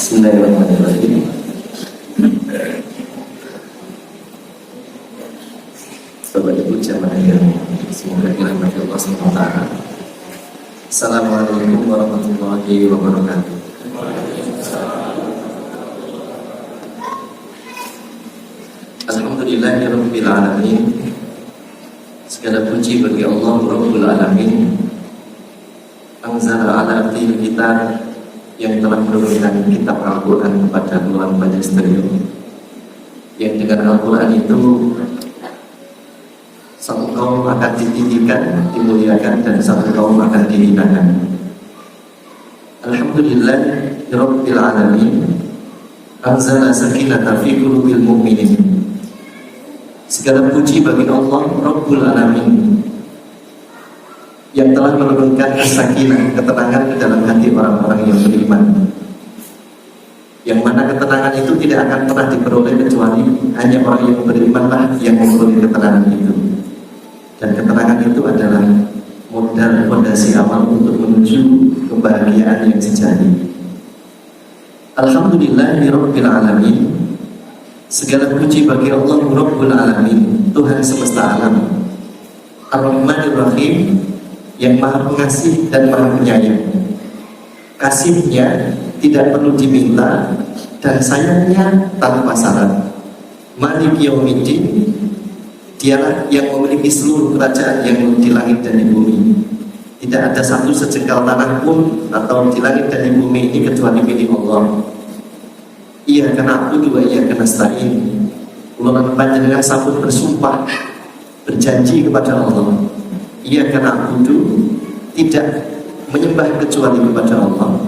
Bismillahirrahmanirrahim. Bapak Ibu jamaah yang semoga dirahmati Allah SWT. Assalamualaikum warahmatullahi wabarakatuh. Alhamdulillahirabbil alamin. Segala puji bagi Allah Rabbul alamin. Anzala ala abdihi kitab, yang telah menurunkan kitab Al-Quran kepada Tuhan Majesterium, yang dengan Al-Quran itu satu kaum akan ditinggikan, dimuliakan, dan satu kaum akan dihinakan. Alhamdulillah Rabbil alamin. Anzala sakinata fi qulubil mu'minin. Segala puji bagi Allah Rabbul alamin, yang telah menurunkan sakinah, ketenangan ke dalam hati orang-orang yang beriman, yang mana ketenangan itu tidak akan pernah diperoleh kecuali hanya orang yang berimanlah yang memperoleh ketenangan itu. Dan ketenangan itu adalah modal fondasi awal untuk menuju kebahagiaan yang sejati. Alhamdulillahirabbil alamin. Segala puji bagi Allah Rabbul alamin, Tuhan semesta alam, Ar-Rahmanir Rahim, yang maha pengasih dan maha penyayang. Kasihnya tidak perlu diminta dan sayangnya tanpa syarat. Malik Yaumiddin, dialah yang memiliki seluruh kerajaan yang di langit dan di bumi. Tidak ada satu sejengkal tanah pun atau di langit dan di bumi ini kecuali milik Allah. Ia kena aku dua, ia kena stain. Ulangan panjenengan sabut bersumpah, berjanji kepada Allah. Ia kena abudu, tidak menyembah kecuali kepada Allah,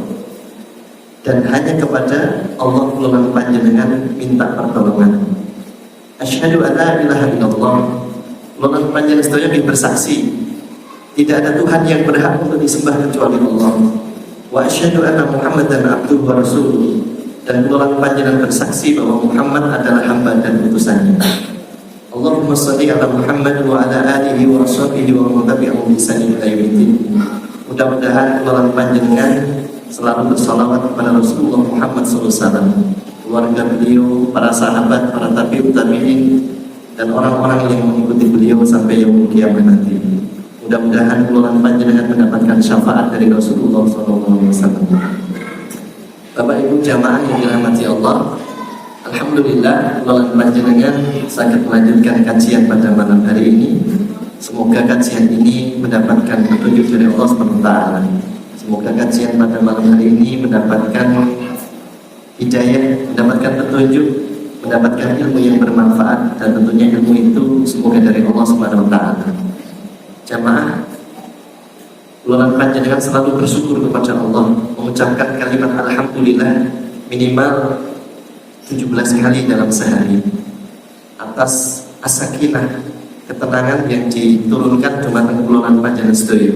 dan hanya kepada Allah ulangan panjenengan minta pertolongan. Asyhadu an la ilaha illallah. Ulangan panjenengan sedaya bersaksi tidak ada Tuhan yang berhak untuk disembah kecuali Allah. Wa asyhadu anna Muhammadan abduhu wa rasuluh. Dan ulangan panjenengan bersaksi bahwa Muhammad adalah hamba dan utusannya. Allahumma shalli ala Muhammad wa ala alihi wa sahbihi wa man tabi'ahum bi ihsan ila yaumil. Mudah-mudahan ulangan panjenengan selalu bersalawat kepada Rasulullah Muhammad SAW, keluarga beliau, para sahabat, para tabi'ut tabi'in, dan orang-orang yang mengikuti beliau sampai yaumul kiamat nanti. Mudah-mudahan ulangan panjenengan mendapatkan syafaat dari Rasulullah SAW. Bapak Ibu jamaah yang dirahmati Allah, alhamdulillah ulangan panjenengan sangat melanjutkan kajian pada malam hari ini. Semoga kajian ini mendapatkan petunjuk dari Allah SWT. Semoga kajian pada malam hari ini mendapatkan hidayah, mendapatkan petunjuk, mendapatkan ilmu yang bermanfaat, dan tentunya ilmu itu semoga dari Allah SWT. Jamaah, ulangan panjenengan selalu bersyukur kepada Allah, mengucapkan kalimat alhamdulillah minimal 17 kali dalam sehari atas as-sakinah, ketenangan yang diturunkan dumateng ulangan panjenengan sedaya.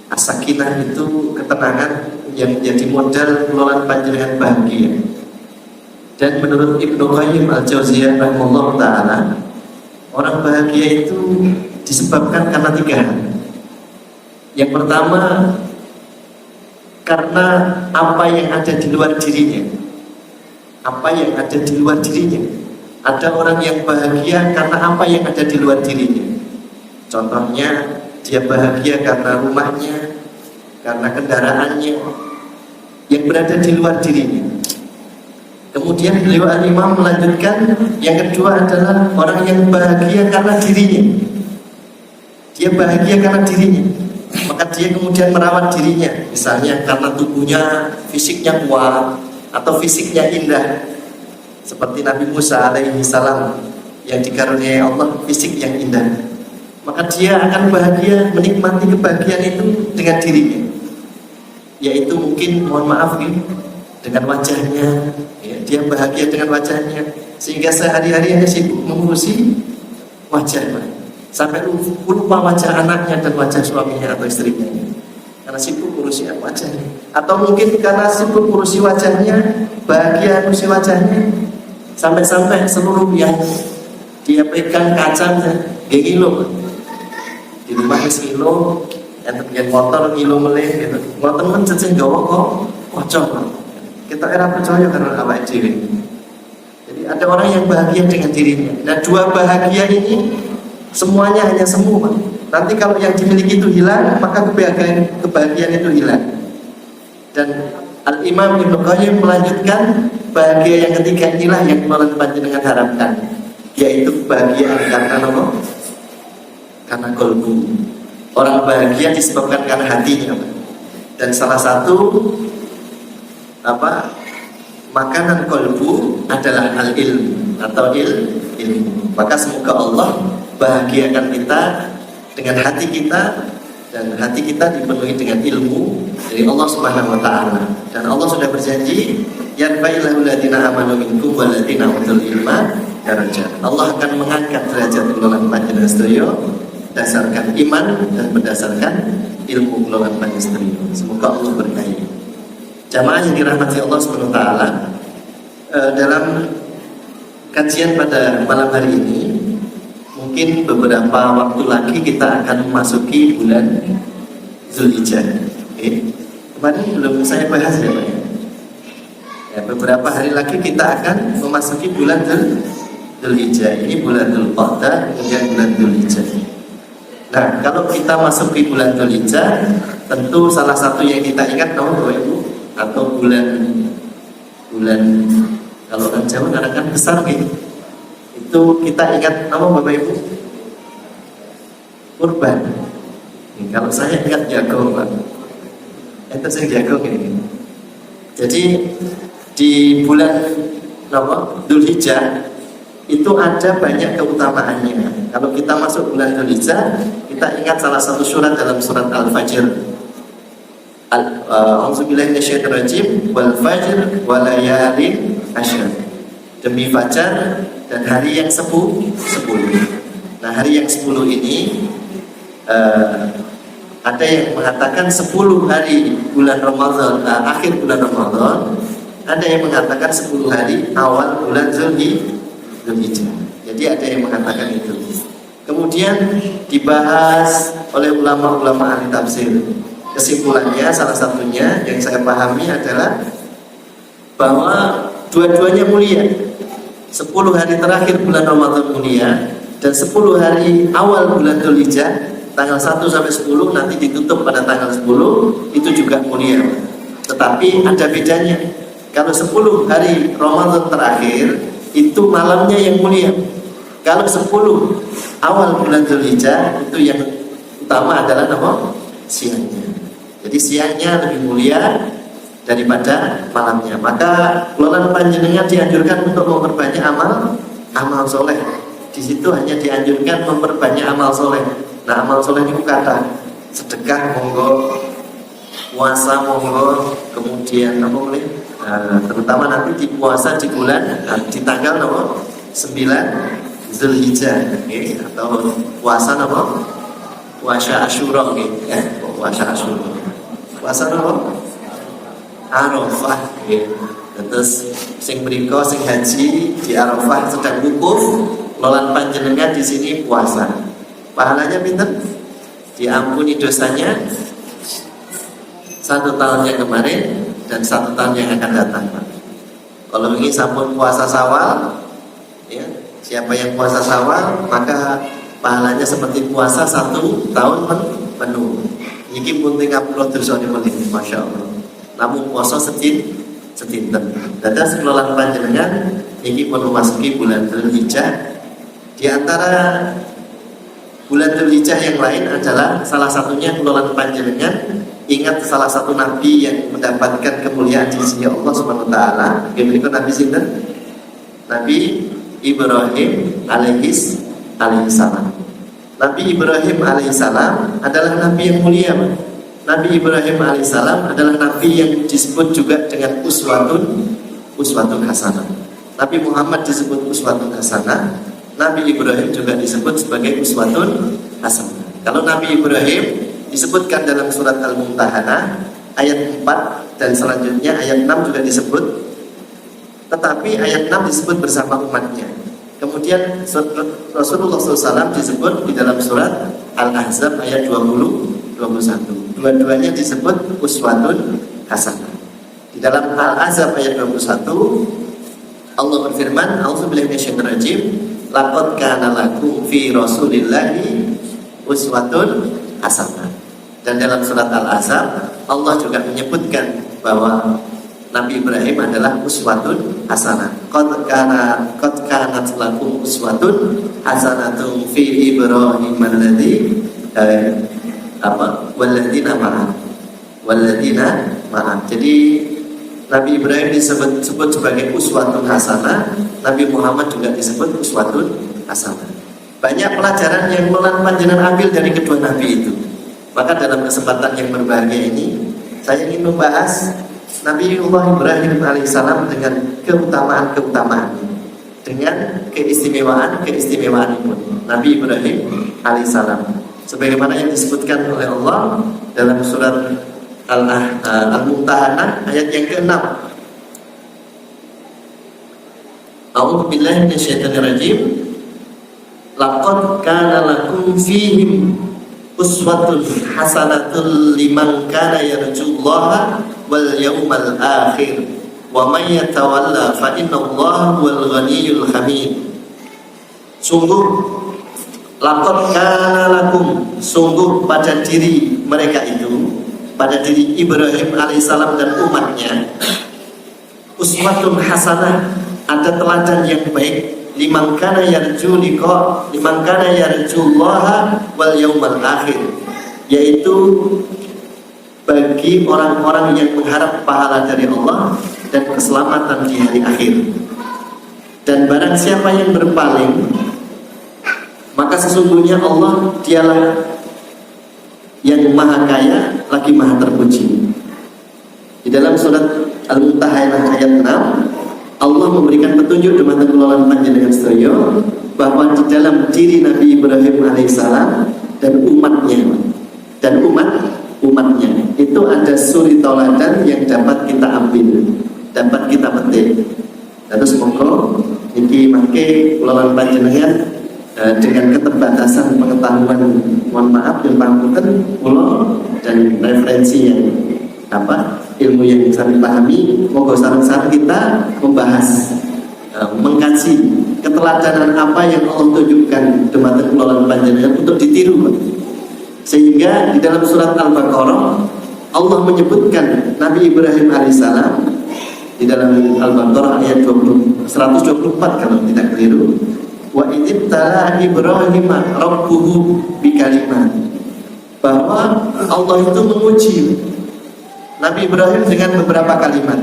As-sakinah itu ketenangan yang menjadi modal ulangan panjenengan bahagia. Dan menurut Ibnu Qayyim Al-Jauziyah rahimahullah ta'ala, orang bahagia itu disebabkan karena 3 hal. Yang pertama, karena apa yang ada di luar dirinya. Apa yang ada di luar dirinya. Ada orang yang bahagia karena apa yang ada di luar dirinya. Contohnya, dia bahagia karena rumahnya, karena kendaraannya yang berada di luar dirinya. Kemudian beliau al-Imam melanjutkan, yang kedua adalah orang yang bahagia karena dirinya. Dia bahagia karena dirinya, maka dia kemudian merawat dirinya. Misalnya karena tubuhnya, fisiknya kuat atau fisiknya indah, seperti Nabi Musa alaihi salam yang dikaruniai Allah fisik yang indah, maka dia akan bahagia, menikmati kebahagiaan itu dengan dirinya, yaitu mungkin, mohon maaf ini, dengan wajahnya, ya, dia bahagia dengan wajahnya, sehingga sehari-hari hanya sibuk mengurusi wajahnya, sampai lupa wajah anaknya dan wajah suaminya atau istrinya, karena sibuk ngurusi wajahnya. Atau mungkin karena sibuk ngurusi wajahnya, bahagia ngurusi wajahnya, sampai-sampai seluruh yang dia pegang kaca ngilo di rumah ngilo, yang terbiasa motor ngilo meleh gitu, motor menceceh gawa kok kocok. kita era percaya karena awake dhewe. Jadi ada orang yang bahagia dengan dirinya. Nah, dua bahagia ini semuanya hanya semu, Pak. Nanti kalau yang dimiliki itu hilang, maka kebahagiaan itu hilang. Dan Al-Imam Ibnu Qayyim melanjutkan bahagia yang ketiga inilah yang Maulan panjenengan harapkan, yaitu kebahagiaan karena apa? Karena qalbu. Orang bahagia disebabkan karena hatinya, Pak. Dan salah satu makanan qalbu adalah al-ilm atau ilmu. Maka semoga Allah bahagiakan kita dengan hati kita, dan hati kita dipenuhi dengan ilmu dari Allah Subhanahu wa taala. Dan Allah sudah berjanji, yarfa'illahu alladziina aamanu minkum walladziina utul ilma darajat. Allah akan mengangkat derajat golongan panjenengan sedaya berdasarkan iman dan berdasarkan ilmu golongan panjenengan sedaya. Semoga Allah berkahi. Jamaah yang dirahmati Allah Subhanahu wa taala, dalam kajian pada malam hari ini mungkin beberapa waktu lagi kita akan memasuki bulan Zulhijjah. Kemarin belum saya bahas ya, Pak. Ya, beberapa hari lagi kita akan memasuki bulan Zulhijjah. Ini bulan Dzulqa'dah, kemudian bulan Zulhijjah. Nah, kalau kita masuki bulan Zulhijjah, tentu salah satu yang kita ingat Bapak Ibu, atau bulan kalau orang Jawa ngarang besar gitu. Itu kita ingat nama Bapak Ibu? Kurban. Kalau saya ingat jagung, Pak. Itu saya jagung ini. Jadi di bulan Dzulhijjah itu ada banyak keutamaannya. Kalau kita masuk bulan Dzulhijjah, kita ingat salah satu surat dalam surat Al-Fajr. A'udzubillahi minasyaitonirrajim, wal fajr wa layalin asyr. Demi fajar dan hari yang 10. Nah, hari yang 10 ini ada yang mengatakan 10 hari bulan Ramadan, akhir bulan Ramadan. Ada yang mengatakan 10 hari awal bulan Zulhijjah. Jadi ada yang mengatakan itu. Kemudian dibahas oleh ulama-ulama ahli tafsir. Kesimpulannya salah satunya yang saya pahami adalah bahwa dua-duanya mulia. 10 hari terakhir bulan Ramadan mulia, dan 10 hari awal bulan Dzulhijjah tanggal 1 sampai 10 nanti ditutup pada tanggal 10 itu juga mulia. Tetapi ada bedanya. Kalau 10 hari Ramadan terakhir itu malamnya yang mulia. Kalau 10 awal bulan Dzulhijjah itu yang utama adalah siangnya. Jadi siangnya lebih mulia daripada malamnya. Maka golongan panjenengan dianjurkan untuk memperbanyak amal soleh. Di situ hanya dianjurkan memperbanyak amal soleh. Nah, amal soleh itu kata sedekah monggo, puasa monggo, kemudian terutama nanti di puasa di bulan di tanggal 9 Zulhijjah, atau puasa puasa Asyura, puasa Asyura. Puasa Arafah, terus sing mriko sing haji di Arafah sedang wukuf, lolan panjenengan di sini puasa. Pahalanya pinten? Diampuni dosanya 1 tahun yang kemarin dan 1 tahun yang akan datang, Pak. Kalau ini sampun puasa Syawal, ya, siapa yang puasa Syawal maka pahalanya seperti puasa 1 tahun penuh. Iki pun tinggal produksi ini, Masya Allah. Namun puasa setinten. Dadas kelolaan panjenengan ini pun memasuki bulan Dzulhijjah. Di antara bulan Dzulhijjah yang lain adalah salah satunya kelolaan panjenengan. Ingat salah satu nabi yang mendapatkan kemuliaan di sisi Allah Subhanahu wa taala. Yaitu Nabi sinten? Nabi Ibrahim alaihissalam. Nabi Ibrahim alaihissalam adalah nabi yang mulia, Pak. Nabi Ibrahim alaihissalam adalah nabi yang disebut juga dengan uswatun hasanah. Nabi Muhammad disebut uswatun hasanah. Nabi Ibrahim juga disebut sebagai uswatun hasanah. Kalau Nabi Ibrahim disebutkan dalam surat Al-Mumtahanah ayat 4 dan selanjutnya ayat 6 juga disebut. Tetapi ayat 6 disebut bersama umatnya. Kemudian Rasulullah SAW disebut di dalam surat Al-Ahzab ayat 20-21. Dua-duanya disebut uswatun hasanah. Di dalam Al-Ahzab ayat 21 Allah berfirman, a'udzubillahi minasyaitonir rajim, laqad kana lakum fi rasulillahi uswatun hasanah. Dan dalam surat Al-Ahzab Allah juga menyebutkan bahwa Nabi Ibrahim adalah uswatun hasanah. Qad kanat lakum uswatun hasanatun fi Ibrahim alladzi walladzina ma'ah. Jadi Nabi Ibrahim disebut sebagai uswatun hasanah, Nabi Muhammad juga disebut uswatun hasanah. Banyak pelajaran yang panjenengan ambil dari kedua nabi itu. Maka dalam kesempatan yang berbahagia ini saya ingin membahas Nabiullah Ibrahim alaihissalam dengan keutamaan-keutamaan, dengan keistimewaan pun Nabi Ibrahim alaihissalam, sebagaimana yang disebutkan oleh Allah dalam surat Al-Mumtahanah ayat yang ke-6. A'udzu billahi minasyaitonir rajim. Laqad kana lakum fihim uswatun hasanatun liman kana yarjullaha wal yawmal akhir wa man yatawalla fa innallaha huwal ghaniyyul hamid. Sungguh laqad kana lakum, sungguh pada diri mereka itu, pada diri Ibrahim alaihissalam dan umatnya, uswatun hasanah, ada teladan yang baik, liman kana yarjullaha wal yawmal akhir, yaitu bagi orang-orang yang mengharap pahala dari Allah dan keselamatan di hari akhir. Dan barang siapa yang berpaling, maka sesungguhnya Allah dialah yang maha kaya lagi maha terpuji. Di dalam surat Al-Mumtahanah ayat 6 Allah memberikan petunjuk dumateng kula panjenengan sedaya bahwa di dalam diri Nabi Ibrahim alaihissalam dan umatnya itu ada suri tauladan yang dapat kita ambil, dapat kita petik. Terus monggo niki mangke kula panjenengan dengan keterbatasan pengetahuan, mohon maaf yang pangapunten kula dan referensi yang ilmu yang kami pahami, moga sareng-sareng kita membahas, mengkaji keteladanan apa yang Allah tunjukkan dumateng kula panjenengan untuk ditiru. Sehingga di dalam surat Al-Baqarah Allah menyebutkan Nabi Ibrahim alaihissalam di dalam Al-Baqarah ayat 124 kalau tidak keliru. Wa idibtala Ibrahim rabbuhu bikalimat, bahwa Allah itu menguji Nabi Ibrahim dengan beberapa kalimat.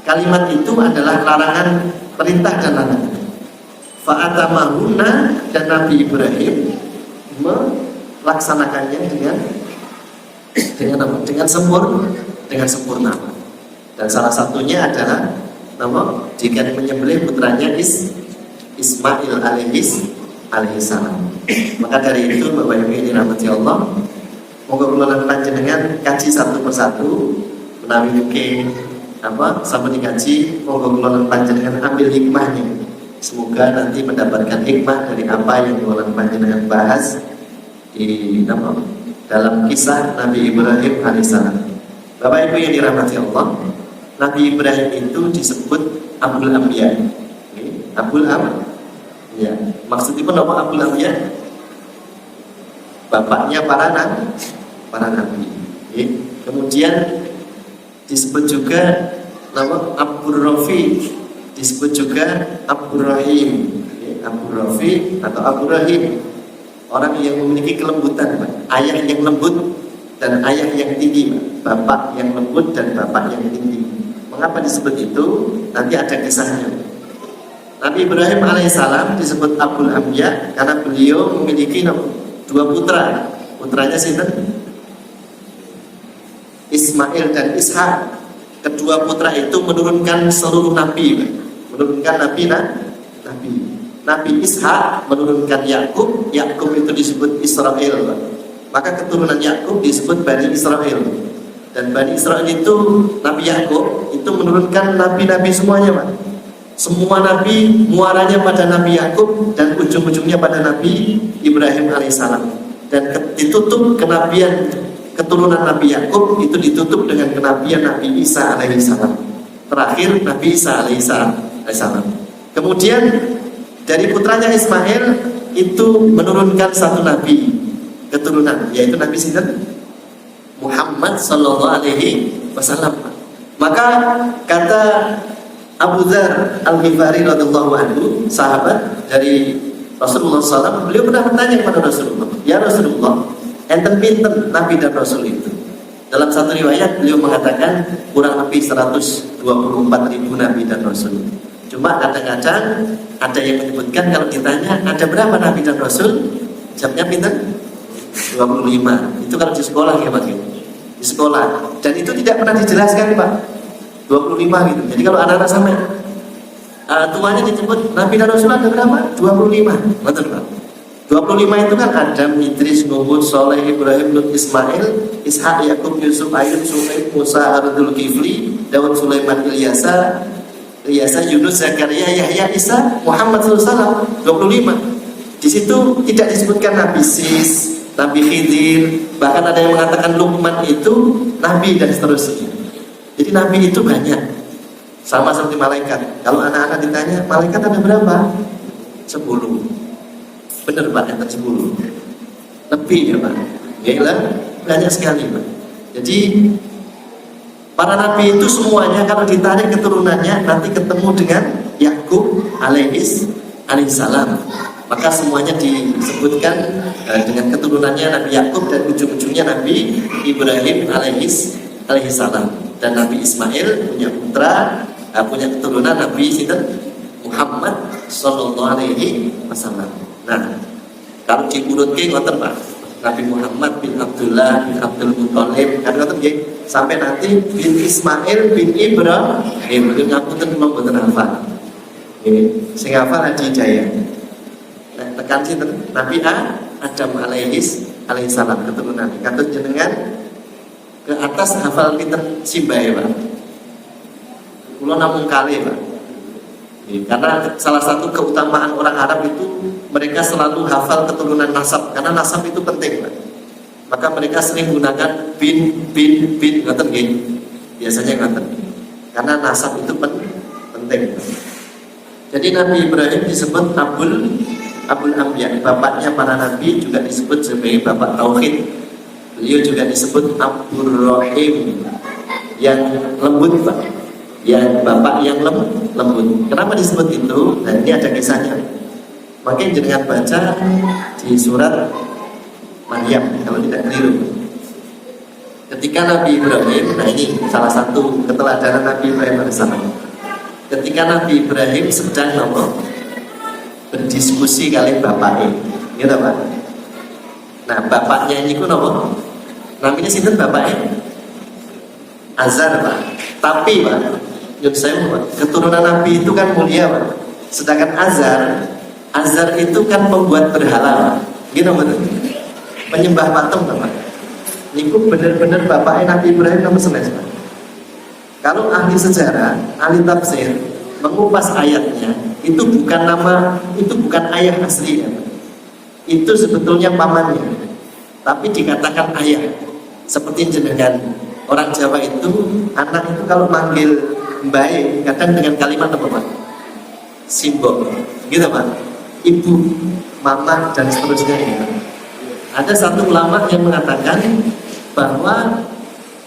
Kalimat itu adalah larangan, perintah dan larangan. Fa'atamahuna, dan Nabi Ibrahim melaksanakannya dengan sempurna. Dan salah satunya adalah jika menyembelih putranya Ismail alaihissalam. Maka dari itu Bapak Ibu yang dirahmati Allah, moga kula panjenengan kaji satu persatu menawi mungkin sampai dikaji, moga kula panjenengan ambil hikmahnya. Semoga nanti mendapatkan hikmah dari apa yang kula panjenengan bahas di dalam kisah Nabi Ibrahim alaihissalam. Bapak Ibu yang dirahmati Allah, Nabi Ibrahim itu disebut Abul Anbiya. Abul Anbiya, maksudnya apa Abul Anbiya? Bapaknya para nabi. Kemudian disebut juga nama Abur Rafi, disebut juga Abur Rahim. Abur Rafi atau Abur Rahim, orang yang memiliki kelembutan, ayah yang lembut dan ayah yang tinggi, bapak yang lembut dan bapak yang tinggi. Mengapa disebut itu? Nanti ada kisahnya. Nabi Ibrahim alaihissalam disebut Abul Anbiya karena beliau memiliki dua putra. Putranya sinten? Ismail dan Ishak. Kedua putra itu menurunkan seluruh nabi, menurunkan nabi. Nabi Ishak menurunkan Yakub. Yakub itu disebut Israel. Maka keturunan Yakub disebut Bani Israel. Dan Bani Israel itu Nabi Yakub itu menurunkan nabi-nabi semuanya, Pak. Semua nabi muaranya pada Nabi Yakub dan ujung-ujungnya pada Nabi Ibrahim alaihissalam. Dan ditutup kenabian keturunan Nabi Yakub itu ditutup dengan kenabian Nabi Isa alaihissalam. Terakhir Nabi Isa alaihissalam. Kemudian dari putranya Ismail itu menurunkan satu nabi keturunan, yaitu Nabi Muhammad sallallahu alaihi wasallam. Maka kata Abu Dzar Al-Ghifari radhiyallahu anhu, sahabat dari Rasulullah SAW, beliau pernah bertanya kepada Rasulullah, "Ya Rasulullah, enten pinten Nabi dan Rasul itu?" Dalam satu riwayat beliau mengatakan kurang lebih 124.000 Nabi dan Rasul. Cuma kadang-kadang ada yang menyebutkan kalau ditanya ada berapa Nabi dan Rasul, jawabnya pinten? 25. Itu kalau di sekolah ya Pak. Di sekolah. Dan itu tidak pernah dijelaskan Pak. 25 gitu. Jadi kalau anak-anak sama tuanya disebut Nabi dan Rasul ada berapa? 25. Betul Pak. 25 itu kan Adam, Idris, Nuh, Saleh, Ibrahim, Lut, Ismail, Ishak, Yakub, Yusuf, Ayub, Sulaim, Musa, Harun, Kifli, Daud, Sulaiman, Ilyasa, Yunus, Zakaria, Yahya, Isa, Muhammad SAW. 25. Di situ tidak disebutkan Nabi Sis, Nabi Khidir, bahkan ada yang mengatakan Luqman itu Nabi dan seterusnya. Jadi Nabi itu banyak, sama seperti malaikat. Kalau anak-anak ditanya malaikat ada berapa? 10. Benar Pak, yang 10. Lebih ya Pak. Yalah, banyak sekali Pak. Jadi para nabi itu semuanya kalau ditarik keturunannya nanti ketemu dengan Yakub alaihissalam. Maka semuanya disebutkan dengan keturunannya Nabi Yakub dan ujung-ujungnya Nabi Ibrahim alaihissalam. Dan Nabi Ismail punya putra, punya keturunan Nabi Muhammad sallallahu alaihi wasallam. Nah, kalau diurut ke ngoten Pak, Nabi Muhammad bin Abdullah bin Abdul Muthalib, kan ngoten nggih, sampai nanti bin Ismail bin Ibrahim, itu ngapunten kula mboten hafal. Nggih, sing hafal Haji Jaya. Nah, tekan sinten? Nabi Adam alaihissalam keturunan. Katut jenengan ke atas hafal pinten simbahe Pak. Kula namung kalih Pak. Karena salah satu keutamaan orang Arab itu mereka selalu hafal keturunan nasab, karena nasab itu penting Pak. Maka mereka sering gunakan bin ngoten nggih. Biasanya ngoten. Karena nasab itu penting. Jadi Nabi Ibrahim disebut Abul Anbiya, bapaknya para nabi, juga disebut sebagai bapak tauhid. Beliau juga disebut Abdur Rahim, yang lembut Pak. Yang bapak yang lembut. Kenapa disebut itu? Dan ini ada kisahnya. Mungkin jangan baca di surat Maryam kalau tidak keliru. Ketika Nabi Ibrahim, nah ini salah satu keteladanan Nabi Ibrahim alaihissalam. Ketika Nabi Ibrahim sedang berdiskusi kali bapaknya, gitu Pak. Nah bapaknya ini ku namanya sinten bapaknya? Azar Pak. Tapi Pak, keturunan Nabi itu kan mulia Pak. Sedangkan Azar itu kan membuat berhala Pak. Gitu betul. Penyembah patung Pak. Niku benar-benar bapaknya Nabi Ibrahim nomor 11 Pak. Kalau ahli sejarah, ahli tafsir mengupas ayatnya, itu bukan ayah asli Pak. Itu sebetulnya pamannya. Tapi dikatakan ayah. Seperti jenengan orang Jawa itu, anak itu kalau manggil baik, kadang dengan kalimat apa Pak? Simbol, gitu Pak. Ibu, mama dan seterusnya gitu. Ada satu ulama yang mengatakan bahwa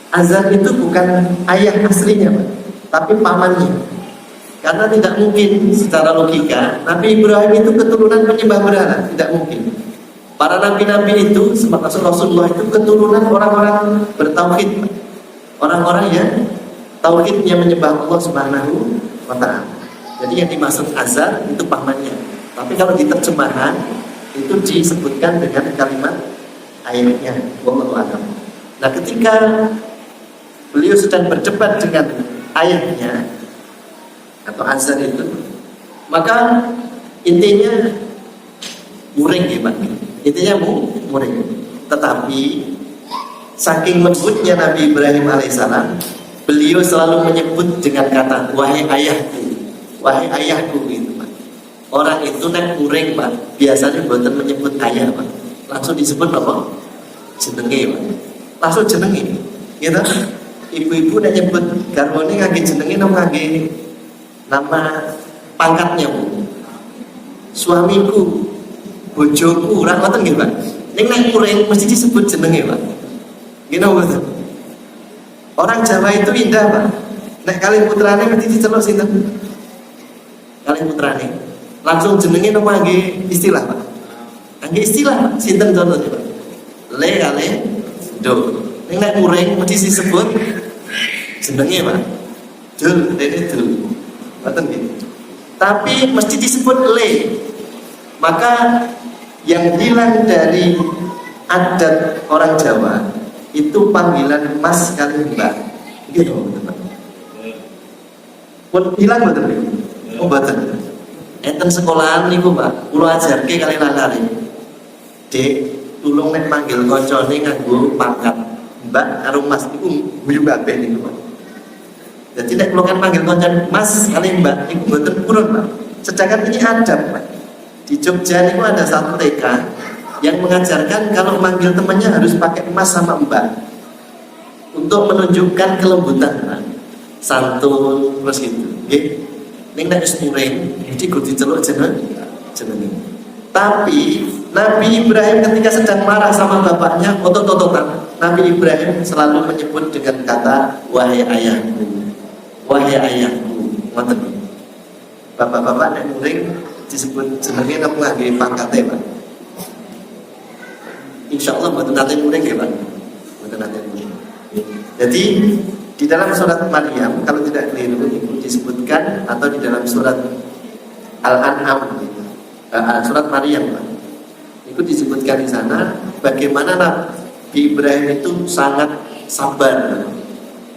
Azar itu bukan ayah aslinya Pak, tapi pamannya. Karena tidak mungkin secara logika Nabi Ibrahim itu keturunan penyembah berhala, tidak mungkin. Para nabi-nabi itu, termasuk Rasulullah itu keturunan orang-orang bertauhid, orang-orang yang tauhidnya menyembah Allah Subhanahu wa ta'ala. Jadi yang dimaksud Azar itu pamannya. Tapi kalau di terjemahan itu disebutkan dengan kalimat ayatnya, wallahu a'lam. Nah, ketika beliau sedang berdebat dengan ayatnya atau Azar itu, maka intinya muring ya Pak. Intinya muring. Tetapi saking lembutnya Nabi Ibrahim alaihissalam, beliau selalu menyebut dengan kata wahai ayahku gitu Pak. Orang itu nek muring Pak, biasanya buatan menyebut ayah Pak. Langsung disebut apa? Jenenge Pak. langsung jenenge. Gitu. Ibu-ibu nek nyebut garwane ngangge jenenge napa ngangge nama pangkatnya, Bu. Suamiku, bojoku, ora ngoten nggih, Pak. Ning nek muring mesti disebut jenenge, Pak. Nggih napa mboten? Orang Jawa itu indah, Pak. Nek kalih putrane mesti diceluk sinten? Kalih putrane. Langsung jenenge napa ngangge istilah, Pak? Ngangge istilah, Pak. Sinten contohnya, Pak? Le kalih do. Ning nek muring mesti disebut jenenge, Pak. Dul, dene dul. Ngoten nggih. Tapi mesti disebut le. Maka yang hilang dari adat orang Jawa itu panggilan mas kali mbak. Gitu, Pak. Pun hilang betul nih. Oh betul. Enten sekolahan niku, Pak. Kula ajarke kali lalari. Dek, tulung nek manggil kancane nganggo pangkat Mbak karo Mas iku guyu kabeh niku, Pak. Jadi nek kula kan manggil kancan Mas kali Mbak iku mboten purun, Pak. Sedangkan ini adab, Pak. Di Jogja niku ada satu TK yang mengajarkan kalau manggil temannya harus pakai Mas sama Mbak. Untuk menunjukkan kelembutan, Pak. Santun terus gitu. Nggih. Ning nek wis muring mesti kudu diceluk jenenge. Tapi Nabi Ibrahim ketika sedang marah sama bapaknya, otot-ototan, Nabi Ibrahim selalu menyebut dengan kata wahai ayahku, wahai ayahku. Ngoten. Bapak-bapak nek muring disebut jenenge napa ngangge pangkate, Pak. Insyaallah mboten nate muring nggih, Pak. Mboten nate muring. Jadi di dalam surat Maryam kalau tidak keliru itu disebutkan, atau di dalam surat Al-An'am, surat Maryam, Pak, itu disebutkan di sana bagaimana Nabi Ibrahim itu sangat sabar,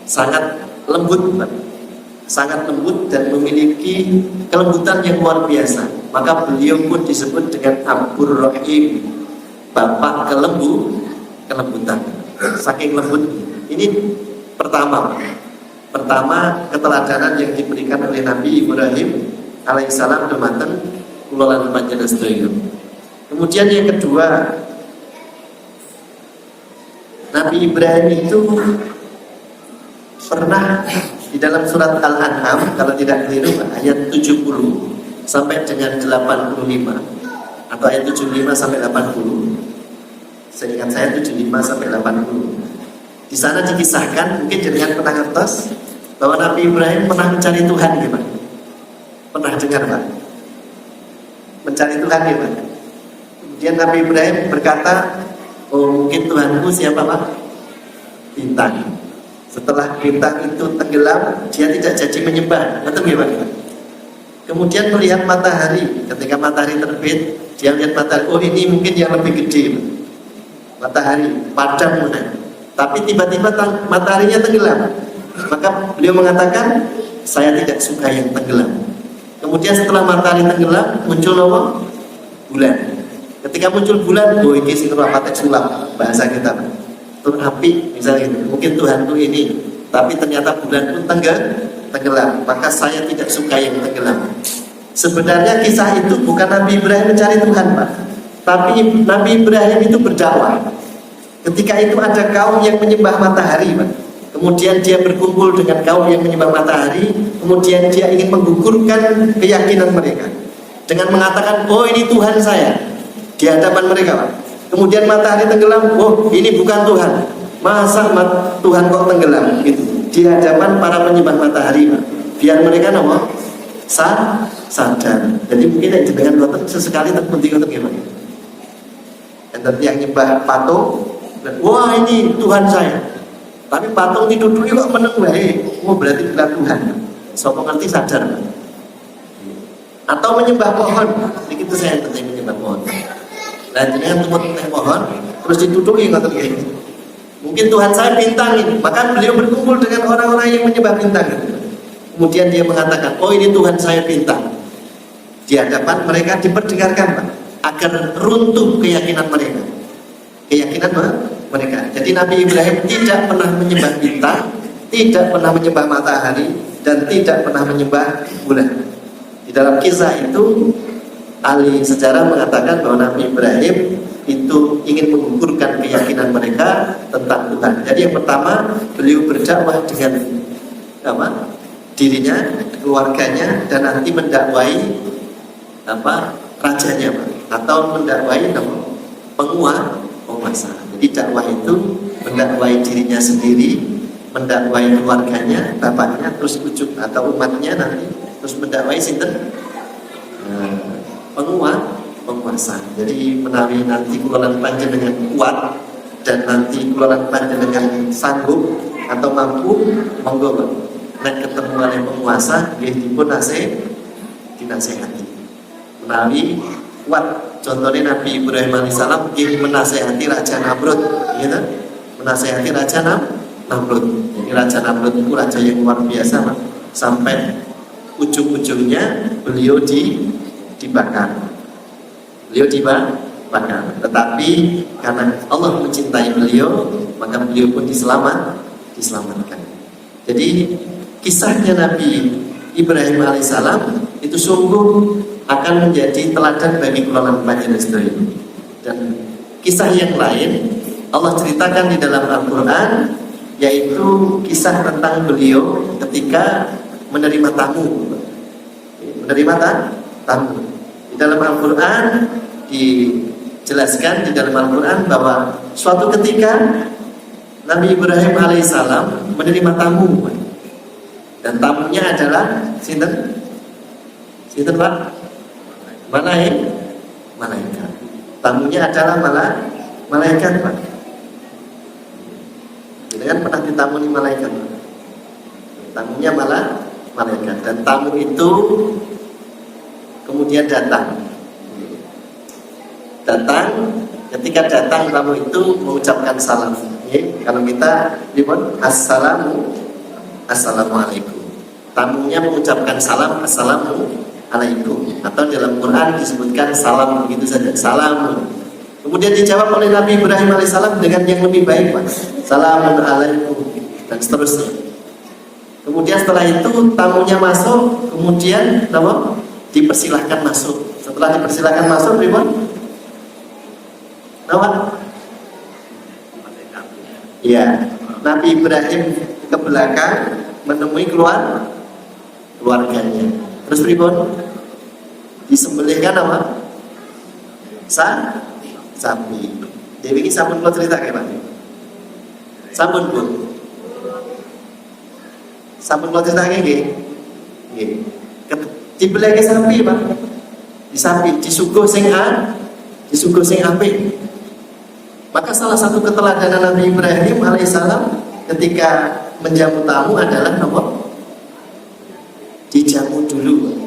sangat lembut, Pak. Sangat lembut dan memiliki kelembutan yang luar biasa. Maka beliau pun disebut dengan Abdur Rahim, bapak kelembutan, saking lembut. Ini pertama keteladanan yang diberikan oleh Nabi Ibrahim alaihissalam dumateng kula lan panjenengan sedaya. Kemudian yang kedua, Nabi Ibrahim itu pernah di dalam surat Al-An'am kalau tidak keliru ayat 70 sampai dengan 85 atau ayat 75 sampai 80. Seingat saya 75 sampai 80. Di sana dikisahkan, mungkin dengan pernah ngertos bahwa Nabi Ibrahim pernah mencari Tuhan, gimana? Pernah dengar, Pak? Mencari Tuhan, gimana? Kemudian Nabi Ibrahim berkata, oh mungkin Tuhanku siapa, Pak? Bintang. Setelah bintang itu tenggelam, dia tidak jadi menyembah. Betul gimana? Kemudian melihat matahari. Ketika matahari terbit, dia melihat matahari. Oh ini mungkin yang lebih gede, matahari padam, tapi tiba-tiba mataharinya tenggelam. Maka beliau mengatakan, saya tidak suka yang tenggelam. Kemudian setelah matahari tenggelam, muncul apa? Bulan. Ketika muncul bulan, oh ini sing patek sulap bahasa kita. Tuh api misalnya gitu. Mungkin Tuhan tuh ini, tapi ternyata bulan pun tenggelam. Maka saya tidak suka yang tenggelam. Sebenarnya kisah itu bukan Nabi Ibrahim mencari Tuhan, Pak, tapi Nabi Ibrahim itu berdakwah. Ketika itu ada kaum yang menyembah matahari, Pak. Kemudian dia berkumpul dengan kaum yang menyembah matahari. Kemudian dia ingin menggugurkan keyakinan mereka dengan mengatakan, oh ini Tuhan saya, di hadapan mereka, Pak. Kemudian matahari tenggelam, oh ini bukan Tuhan. Masa Tuhan kok tenggelam? Gitu. Di hadapan para penyembah matahari, Pak. Biar mereka sadar. Jadi mungkin yang jenengan sesekali terpenting untuk gimana? Yang nyembah patung, wah ini Tuhan saya. Tapi patung dituduhi kok meneng wae. Oh berarti bukan Tuhan. Sopo ngerti sadar. Atau menyembah pohon. Begitu saya tentang menyembah pohon. Nah jenengan tumut pohon terus dituduhi ngoten nggih. Mungkin Tuhan saya bintang ini. Maka beliau berkumpul dengan orang-orang yang menyembah bintang. Kemudian dia mengatakan, oh ini Tuhan saya bintang. Di hadapan mereka diperdengarkan, Pak, agar runtuh keyakinan mereka. Jadi Nabi Ibrahim tidak pernah menyembah bintang, tidak pernah menyembah matahari, dan tidak pernah menyembah bulan. Di dalam kisah itu ahli sejarah mengatakan bahwa Nabi Ibrahim itu ingin mengukurkan keyakinan mereka tentang Tuhan. Jadi yang pertama, beliau berdakwah dengan apa? Dirinya, keluarganya, dan nanti mendakwai apa? Rajanya, Pak. Atau mendakwai penguasa. Jadi dakwah itu mendakwai dirinya sendiri, mendakwai keluarganya, bapaknya, terus ujung atau umatnya nanti, terus mendakwai sinten penguasa. Jadi menawi nanti kulolan panjenengan kuat dan nanti kulolan panjenengan sanggup atau mampu, monggo nek ketemu oleh penguasa nggih dipun dinasehati. Menawi kuat, contohnya Nabi Ibrahim alaihissalam nggih menasehati Raja Namrud, gitu. Menasehati Raja Namrud. Jadi Raja Namrud itu raja yang luar biasa, Pak. Sampai ujung-ujungnya beliau dibakar. Beliau dibakar. Tetapi karena Allah mencintai beliau, maka beliau pun diselamatkan. Jadi kisahnya Nabi Ibrahim alaihissalam itu sungguh akan menjadi teladan bagi kelolaan panjenengan ini. Dan kisah yang lain Allah ceritakan di dalam Al-Quran, yaitu kisah tentang beliau ketika menerima tamu. Menerima tamu. Di dalam Al-Quran dijelaskan di dalam Al-Quran bahwa suatu ketika Nabi Ibrahim alaihissalam menerima tamu, dan tamunya adalah sinten Pak? Malaikat. Tamunya adalah malaikat, Pak. Jadi kan pernah ditamuni malaikat, Pak. Tamunya malaikat, dan tamu itu kemudian datang. Ketika datang tamu itu mengucapkan salam. Kalau kita ribut assalamualaikum. Tamunya mengucapkan salam, assalamualaikum. Atau dalam Quran disebutkan salam begitu saja, salam. Kemudian dijawab oleh Nabi Ibrahim alaihissalam dengan yang lebih baik, Pak. Assalamualaikum, dan seterusnya. Kemudian setelah itu tamunya masuk, kemudian dipersilahkan masuk. Setelah dipersilahkan masuk, ribut. Ya, Nabi Ibrahim ke belakang menemui keluarganya. Terus pripun? Disembelihkan apa? Sapi. Dewi ini sampun kula critakake, Pak. Sampun, Bu. Sampun kula critakake nggih. Nggih. Dibelehke sapi, Pak. Di sapi disuguh sing apik. Maka salah satu keteladanan Nabi Ibrahim alaihissalam ketika menjamu tamu adalah dijamu dulu,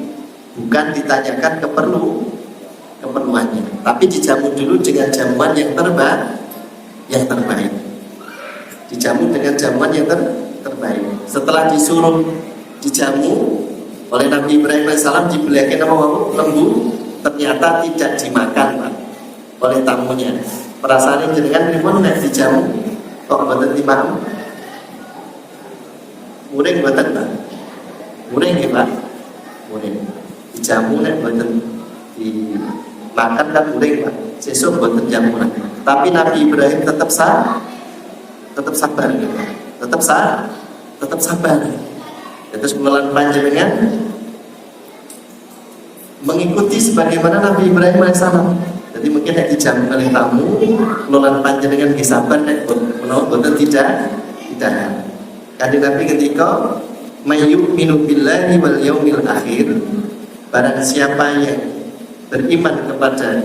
bukan ditanyakan keperluannya, tapi dijamu dulu dengan jamuan yang terbaik. Dijamu dengan jamuan yang terbaik. Setelah disuruh dijamu oleh Nabi Ibrahim alaihissalam, dibelikan lembu, ternyata tidak dimakan, Pak, oleh tamunya. Perasaan jenengan pripun nek dijamu kok mboten dimakan? Muring mboten, Pak. Muring nggih, Pak. Muring. Dijamu nek mboten dimakan kan muring, Pak. Sesuk mboten jamuan. Tapi Nabi Ibrahim tetap sabar. Tetap sabar. Terus kelolaan panjenengan mengikuti sebagaimana Nabi Ibrahim alaihissalam. Jadi mungkin nek dijamu oleh tamu, kelolaan panjenengan nggih sabar nek menawa boten tidak. Kanjeng Nabi ketika mayyuminu billahi wal yaumil akhir, barang siapa yang beriman kepada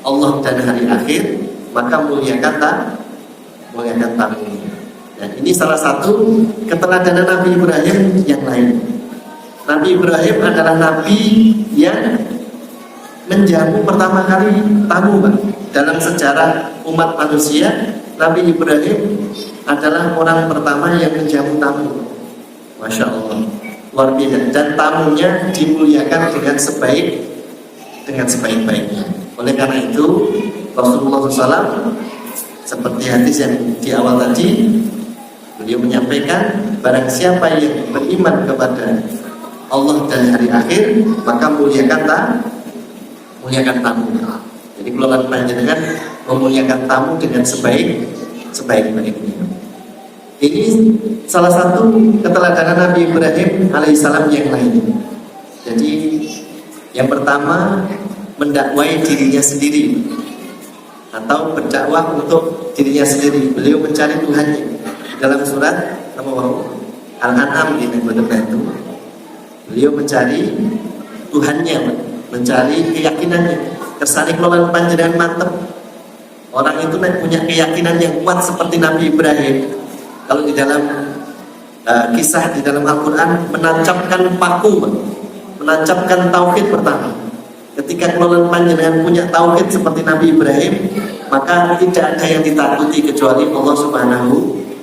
Allah dan hari akhir, maka muliakan tamu. Dan ini salah satu keteladanan Nabi Ibrahim yang lain. Nabi Ibrahim adalah nabi yang menjamu pertama kali tamu, Pak. Dalam sejarah umat manusia, Nabi Ibrahim adalah orang pertama yang menjamu tamu. Masya Allah, luar biasa. Dan tamunya dimuliakan dengan sebaik-baiknya. Oleh karena itu Rasulullah SAW seperti hadis yang di awal tadi, beliau menyampaikan barang siapa yang beriman kepada Allah dan hari akhir, maka muliakan tamu. Jadi kelolaan panjenengan memuliakan tamu dengan sebaik-baiknya. Ini salah satu keteladanan Nabi Ibrahim alaihissalam yang lain. Jadi yang pertama, mendakwai dirinya sendiri atau berdakwah untuk dirinya sendiri. Beliau mencari Tuhannya dalam surat Al-An'am ini itu. Beliau mencari Tuhannya, mencari keyakinannya. Kersane kelolaan panjenengan mantep. Orang itu punya keyakinan yang kuat seperti Nabi Ibrahim. Kalau di dalam kisah di dalam Al-Quran menancapkan paku, menancapkan tauhid pertama. Ketika kelolaan panjenengan punya tauhid seperti Nabi Ibrahim, maka tidak ada yang ditakuti kecuali Allah Subhanahu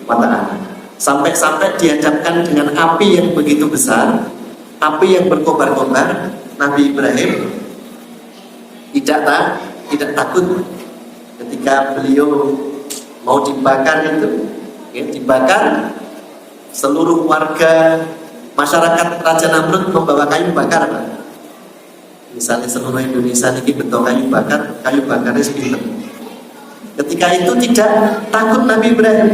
wa Ta'ala. Sampai-sampai dihadapkan dengan api yang begitu besar, api yang berkobar-kobar, Nabi Ibrahim tidak takut. Ketika beliau mau dibakar itu, ya, dibakar, seluruh warga masyarakat Raja Namrud membawa kayu bakar, Pak. Misalnya seluruh Indonesia ini bentuk kayu bakarnya sepinter. Ketika itu tidak takut Nabi Ibrahim.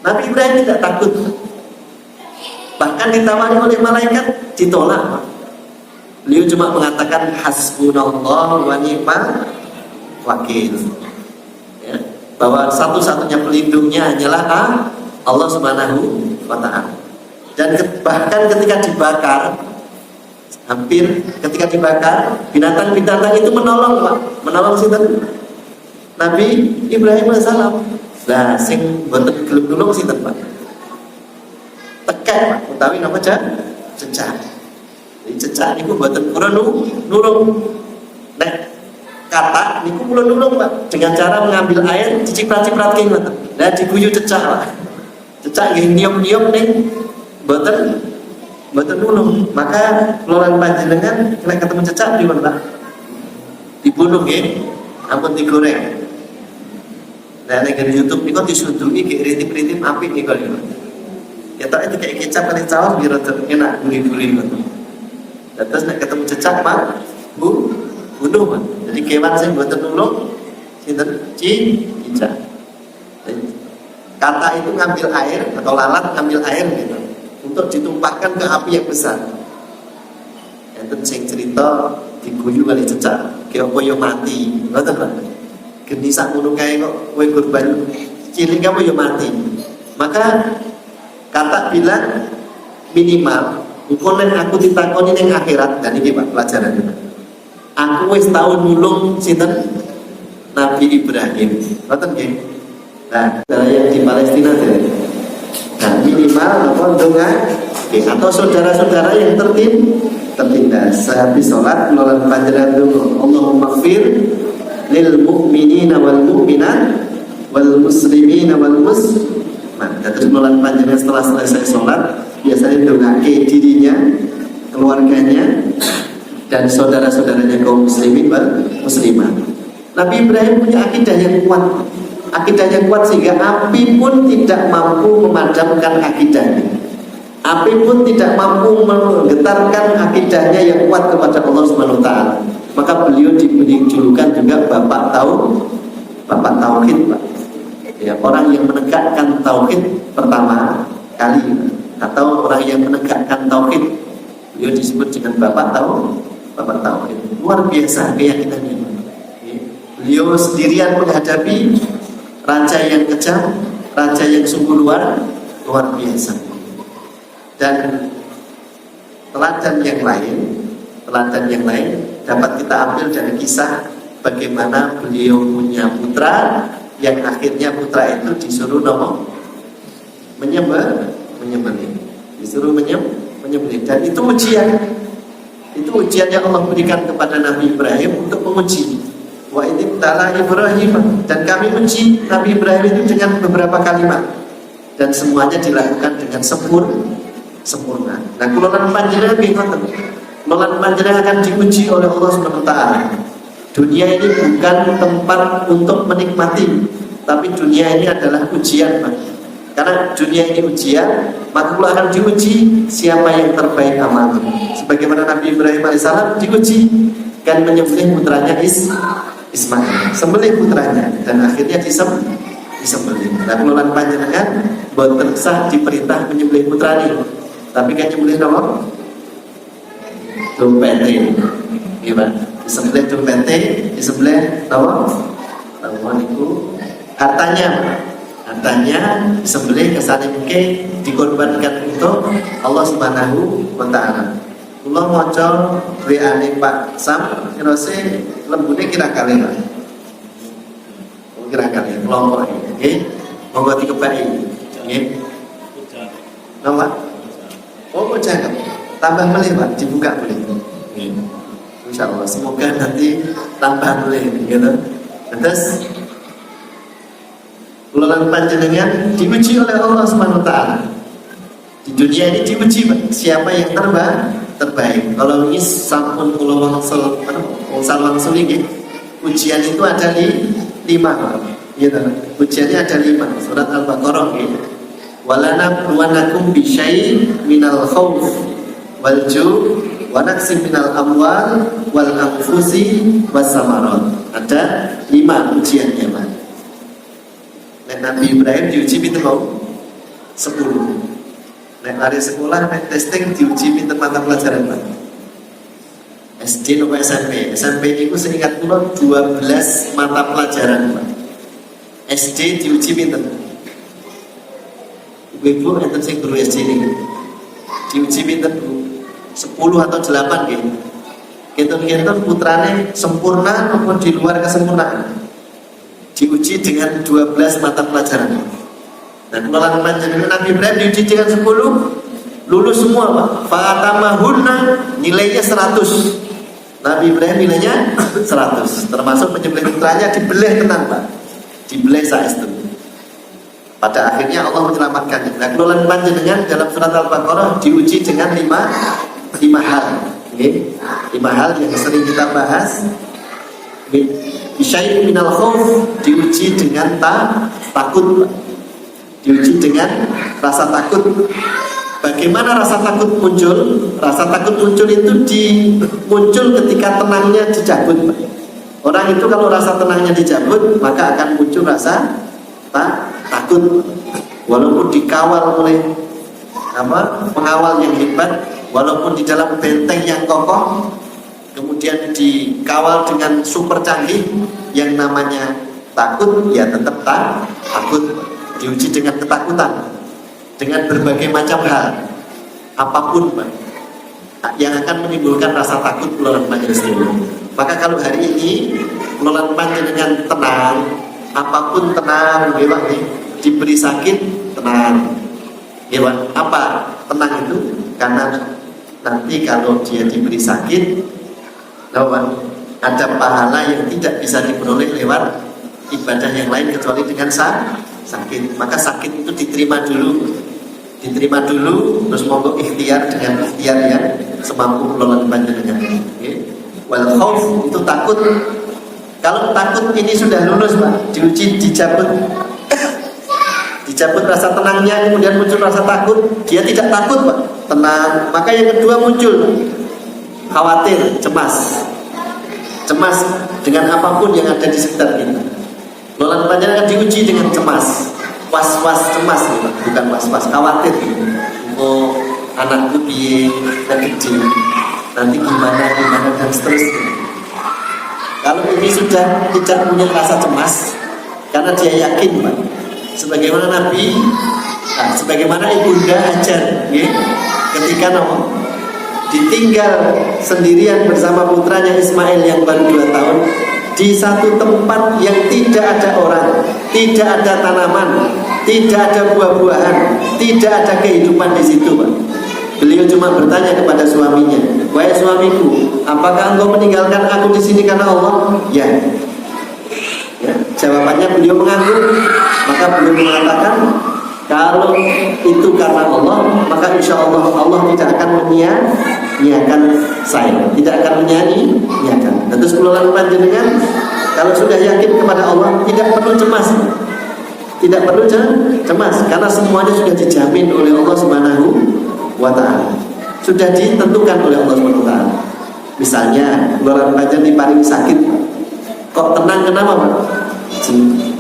Nabi Ibrahim tidak takut. Bahkan ditawari oleh malaikat, ditolak, Pak. Beliau cuma mengatakan hasbunallah wa ni'mal wakil, ya, bahwa satu-satunya pelindungnya hanyalah Allah Subhanahu wa Ta'ala. Dan bahkan ketika dibakar, ketika dibakar, binatang-binatang itu menolong, Pak. Menolong sinten? Nabi Ibrahim alaihissalam. Lah sing mboten gelem nulung sinten, Pak? Tekek, Pak, utawi napa cecak. Cecak niku mboten pura nulung. Nek kata niku kula nulung, Pak, dengan cara mengambil air diciprat-cipratke ngoten. Lah diguyu cecak, Pak. Cecak nggih niup-niup ning mboten nulung. Maka kelolaan panjenengan nek ketemu cecak pripun, Pak? Dibunuh nggih, ampun digoreng. Nah nek di YouTube niku disuduhi nggih ritip-ritip apik niku lho. Ya tok itu kayak kecap kali saus biar enak gurih-gurih ngoten. Terus nek ketemu cecak, Pak, bunuh, Pak. Jadi kewan sing mboten nulung sinten? Cicak. Kata itu ngambil air atau lalat ngambil air gitu untuk ditumpahkan ke api yang besar. Enten sing cerita diguyu kali cecak, kaya koyo mati. Ngoten, Pak. Geni sak ngono kae kok kowe korban cilik kamu yo mati. Maka kata bilang minimal ukonen aku ditakoni ning akhirat, dan ini Pak pelajarannya. Aku wis tau nulung sinten? Nabi Ibrahim. Ngoten nggih. Nah, yang di Palestina deh. Nah, minimal apa donga atau saudara-saudara yang tertindas sehabis sholat melalui panjenengan donga Allahumma ighfir lil mu'minina wal mu'minat wal muslimina wal muslimat. Terus melalui panjenengan setelah selesai sholat biasanya dongake dirinya, keluarganya, dan saudara-saudaranya kaum muslimin wal muslimat. Nabi Ibrahim punya akidah yang kuat. Akidahnya kuat sehingga api pun tidak mampu memadamkan akidahnya. Api pun tidak mampu menggetarkan akidahnya yang kuat kepada Allah Subhanahu wa Ta'ala. Maka beliau diberi julukan juga Bapak Tauhid, Pak. Ya, orang yang menegakkan tauhid pertama kali, atau orang yang menegakkan tauhid, beliau disebut dengan Bapak Tauhid. Luar biasa keyakinannya. Beliau sendirian menghadapi raja yang kejam, raja yang sungguh luar biasa. Dan teladan yang lain dapat kita ambil dari kisah bagaimana beliau punya putra yang akhirnya putra itu disuruh menyembelih, disuruh menyembelih. Dan itu ujian yang Allah berikan kepada Nabi Ibrahim untuk menguji. Wa idibtala Ibrahim, dan kami uji Nabi Ibrahim itu dengan beberapa kalimat, dan semuanya dilakukan dengan sempurna. Nah, kelolaan panjenengan akan diuji oleh Allah Subhanahu wa Ta'ala. Dunia ini bukan tempat untuk menikmati, tapi dunia ini adalah ujian, Pak. Karena dunia ini ujian, maka Allah akan diuji siapa yang terbaik amalnya. Sebagaimana Nabi Ibrahim alaihissalam diuji kan menyembelih putranya Ismail, sembelih putranya, dan akhirnya disembelih. Nah, kelolaan panjenengan boten sah diperintah menyembelih putrani, tapi kan nyembelih nama dompete, gimana? Disembelih dompete, disembelih nama itu hartanya disembelih kesane mungkin dikorbankan untuk Allah Subhanahu wa taala. Kula maca WA-ne Pak Sam, kira-kira lembune kira kali Pak. Kira kali kelompok nggih. Monggo dikebaki nggih. Nama? Oh, jangan. Tambah melih Pak, dibuka boleh. Nggih. Insyaallah semoga nanti tambah melih gitu. Terus kelolaan panjenengan diuji oleh Allah Subhanahu wa taala. Di dunia ini diuji siapa yang terbaik. Kalau ini sampun kula wangsal iki ujian itu ada 5 gitu. Ujiannya ada 5. Surat Al-Baqarah gitu. Walana bluwanakum bisyai'in minal khauf wal ju' wa naqsim minal amwal wal anfusi was samarat. Ada 5 ujiannya, Pak. Nabi Ibrahim diuji pinten mau? 10. Hari sekolah, testing diuji pinter mata pelajaran Pak. SD atau SMP? SMP itu seingat kula 12 mata pelajaran Pak. SD diuji pinter. Ibu-ibu enten sing guru SD ini diuji pinter 10 atau 8 gitu. Kita putrane sempurna maupun di luar kesempurnaan. Diuji dengan 12 mata pelajaran. Dan kelolaan panjenengan Nabi Ibrahim diuji dengan 10, lulus semua Pak. Fa'atamahunna nilainya 100. Nabi Ibrahim nilainya 100. Termasuk menyembelih putranya dibeleh tenang Pak. Dibeleh saestu. Pada akhirnya Allah menyelamatkannya. Nah, kelolaan panjenengan dalam surat Al-Baqarah diuji dengan 5 hal. Okay? 5 hal yang sering kita bahas. Bisyai'in minal khauf diuji dengan takut Pak. Diuji dengan rasa takut. Bagaimana rasa takut muncul? Rasa takut muncul itu muncul ketika tenangnya dicabut. Orang itu kalau rasa tenangnya dicabut, maka akan muncul rasa takut. Walaupun dikawal oleh pengawal yang hebat, walaupun di dalam benteng yang kokoh, kemudian dikawal dengan super canggih, yang namanya takut ya tetap takut. Diuji dengan ketakutan, dengan berbagai macam hal, apapun Pak, yang akan menimbulkan rasa takut kelolaan panjenengan. Maka kalau hari ini kelolaan panjenengan tenang, apapun tenang, diberi sakit tenang, apa tenang itu? Karena nanti kalau dia diberi sakit, ada pahala yang tidak bisa diperoleh lewat ibadah yang lain kecuali dengan sakit. Maka sakit itu diterima dulu, terus monggo ikhtiar dengan ikhtiar yang semampu kelolaan panjenengan. Wal khauf itu takut. Kalau takut ini sudah lulus Pak, diuji dicabut rasa tenangnya, kemudian muncul rasa takut, dia tidak takut Pak, tenang. Maka yang kedua muncul khawatir, cemas dengan apapun yang ada di sekitar kita. Kelolaan panjenengan diuji dengan cemas, was-was cemas, bukan was-was, khawatir. Oh, anakku piye, gede, nanti gimana dan seterusnya. Kalau ini sudah tidak punya rasa cemas, karena dia yakin Pak, sebagaimana sebagaimana ibunda Hajar, ketika ditinggal sendirian bersama putranya Ismail yang baru 2 tahun. Di satu tempat yang tidak ada orang, tidak ada tanaman, tidak ada buah-buahan, tidak ada kehidupan di situ, Pak. Beliau cuma bertanya kepada suaminya, "Wahai suamiku, apakah engkau meninggalkan aku di sini karena Allah?" Ya. Jawabannya beliau mengangguk. Maka beliau mengatakan, kalau itu karena Allah, maka insya Allah tidak akan menyia-nyiakan saya, tidak akan menyia-nyiakan. Terus kelolaan panjenengan, kalau sudah yakin kepada Allah, tidak perlu cemas, karena semuanya sudah dijamin oleh Allah Subhanahu wa Ta'ala, sudah ditentukan oleh Allah Subhanahu wa Ta'ala. Misalnya kelolaan panjenengan diparingi sakit, Kok tenang kenapa Pak?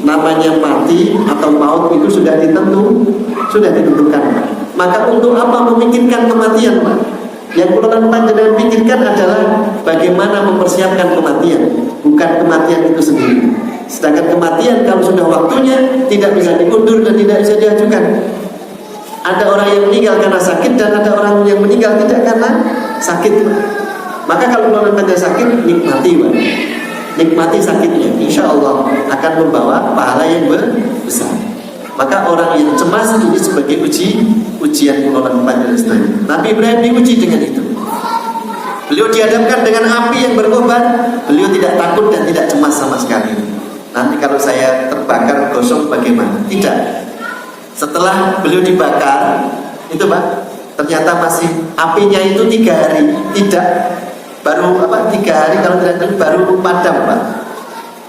Namanya mati atau maut itu sudah ditentukan. Maka untuk apa memikirkan kematian Pak? Yang perlu panjenengan pikirkan adalah bagaimana mempersiapkan kematian, bukan kematian itu sendiri. Sedangkan kematian kalau sudah waktunya tidak bisa diundur dan tidak bisa diajukan. Ada orang yang meninggal karena sakit dan ada orang yang meninggal tidak karena sakit. Maka kalau panjenengan sakit, nikmati Pak. Nikmati sakitnya, insya Allah akan membawa pahala yang besar. Maka orang yang cemas ini sebagai ujian pengelolaan panjenengan. Nabi Ibrahim diuji dengan itu. Beliau dihadapkan dengan api yang berkobar, beliau tidak takut dan tidak cemas sama sekali. Nanti kalau saya terbakar gosong bagaimana? Tidak. Setelah beliau dibakar, itu Pak, ternyata masih apinya itu 3 hari, tidak baru 3 hari kalau tidak baru padam Pak.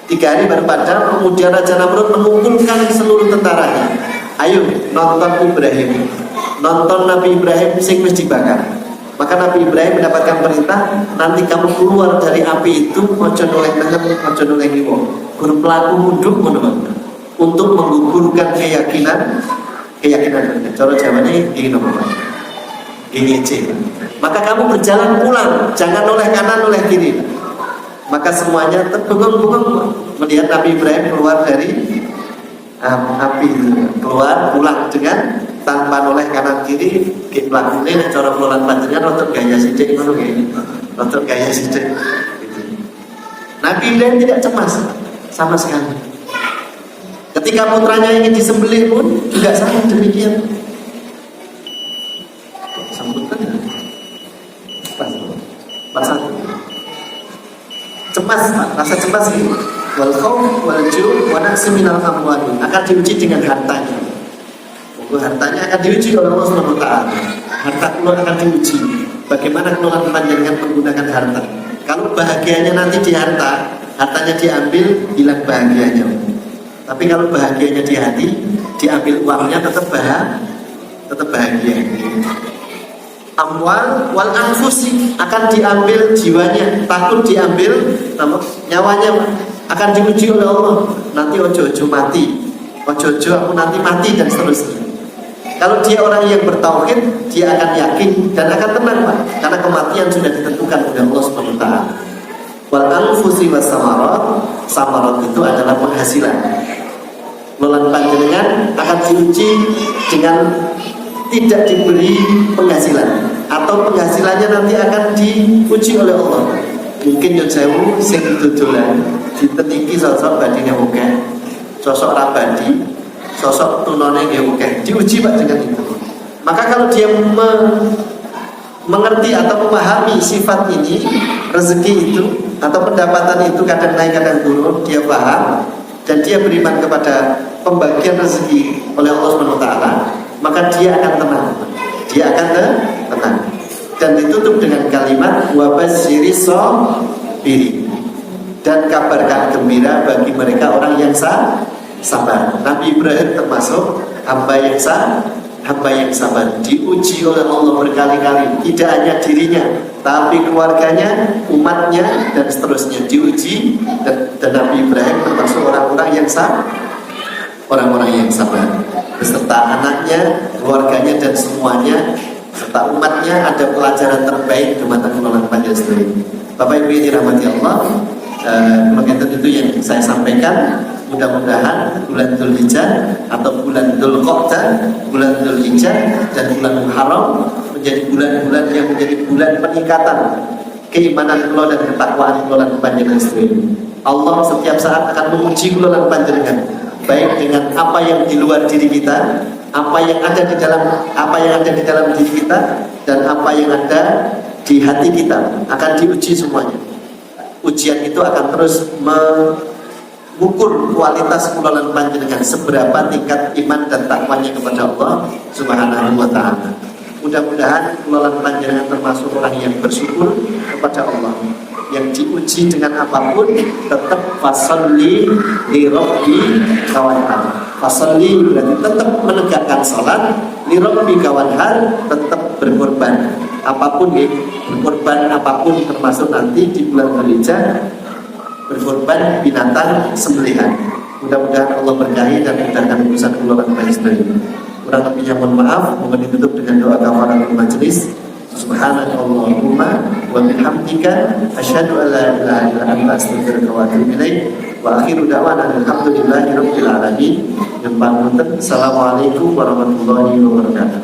3 hari baru padam. Kemudian Raja Namrud mengumpulkan seluruh tentaranya. Ayo nonton Ibrahim, nonton Nabi Ibrahim sing wis dibakar. Maka Nabi Ibrahim mendapatkan perintah, nanti kamu keluar dari api itu, ojo noleh tangan, ojo noleh wong. Guru pelaku munduk untuk menggugurkan keyakinan. Cara Jawanya ini nomor ini C. Maka kamu berjalan pulang, jangan noleh kanan, noleh kiri. Maka semuanya terbengong-bengong melihat Nabi Ibrahim keluar dari api, keluar pulang dengan tanpa noleh kanan kiri. Ki mlakune nek cara kelolaan panjenengan rodok gaya sithik ngono nggih. Rodok gaya sithik. Nabi Ibrahim tidak cemas sama sekali. Ketika putranya ingin disembelih pun juga sama demikian. Sambutkan pas cemas, rasa cemas ini. Wal khauf wal ju' wa naqsi minal amwali akan diuji dengan hartanya. Hartanya akan diuji oleh Allah Subhanahu wa taala. Harta keluar akan diuji. Bagaimana keluar panjenengan menggunakan harta? Kalau bahagianya nanti di harta, hartanya diambil, hilang bahagianya. Tapi kalau bahagianya di hati, diambil uangnya tetap bahagia. Amwal wal anfusi akan diambil jiwanya, takut diambil nyawanya akan diuji oleh Allah. Nanti ojo mati, ojo aku nanti mati dan seterusnya. Kalau dia orang yang bertauhid, dia akan yakin dan akan tenang Pak, karena kematian sudah ditentukan oleh Allah Subhanahu wa taala. Wal anfusi was samarat itu adalah penghasilan. Lolan panjenengan akan diuji dengan tidak diberi penghasilan, atau penghasilannya nanti akan diuji oleh Allah. Mungkin yo sewu sing dodolan diteniki sosok badine akeh, sosok rabadi, sosok tunone nggih akeh, diuji Pak dengan itu. Maka kalau dia mengerti atau memahami sifat ini, rezeki itu atau pendapatan itu kadang naik kadang turun, dia paham dan dia beriman kepada pembagian rezeki oleh Allah Subhanahu wa taala, maka dia akan tenang. Dia akan tenang. Dan ditutup dengan kalimat wa basyiris sabirin. Dan kabarkan gembira bagi mereka orang yang sabar. Nabi Ibrahim termasuk hamba yang sabar, diuji oleh Allah berkali-kali. Tidak hanya dirinya, tapi keluarganya, umatnya, dan seterusnya diuji. Dan Nabi Ibrahim termasuk orang-orang yang sabar, beserta anaknya, keluarganya, dan semuanya, serta umatnya ada pelajaran terbaik di mata pengelolaan panjenengan sendiri. Bapak Ibu yang dirahmati Allah, itu yang saya sampaikan. Mudah-mudahan bulan Dzulhijjah atau bulan Dzulqa'dah, bulan Dzulhijjah dan bulan Muharram menjadi bulan-bulan yang menjadi bulan peningkatan keimanan kula dan ketakwaan kula panjenengan sendiri. Allah setiap saat akan menguji kula dan panjenengan, baik dengan apa yang di luar diri kita, apa yang ada di dalam diri kita, dan apa yang ada di hati kita akan diuji semuanya. Ujian itu akan terus mengukur kualitas kula panjenengan, seberapa tingkat iman dan takwanya kepada Allah Subhanahu wa taala. Mudah-mudahan kula panjenengan termasuk orang yang bersyukur kepada Allah, yang diuji dengan apapun tetap fasalli li rabbi kawanhar. Fasalli berarti tetap menegakkan salat, li rabbi kawanhar tetap berkorban. Apapun ya, berkorban apapun termasuk nanti di bulan Dzulhijjah berkorban binatang sembelihan. Mudah-mudahan Allah berkahi dan mudahkan urusan keluarga baik sendiri. Kurang lebihnya mohon maaf. Mohon ditutup dengan doa kafaratul majelis. Subhanakallahumma wa bihamdika asyhadu an la ilaha illa anta astaghfiruka wa atubu ilaik. Wa akhiru da'wana alhamdulillahirabbil alamin. Assalamualaikum warahmatullahi wabarakatuh.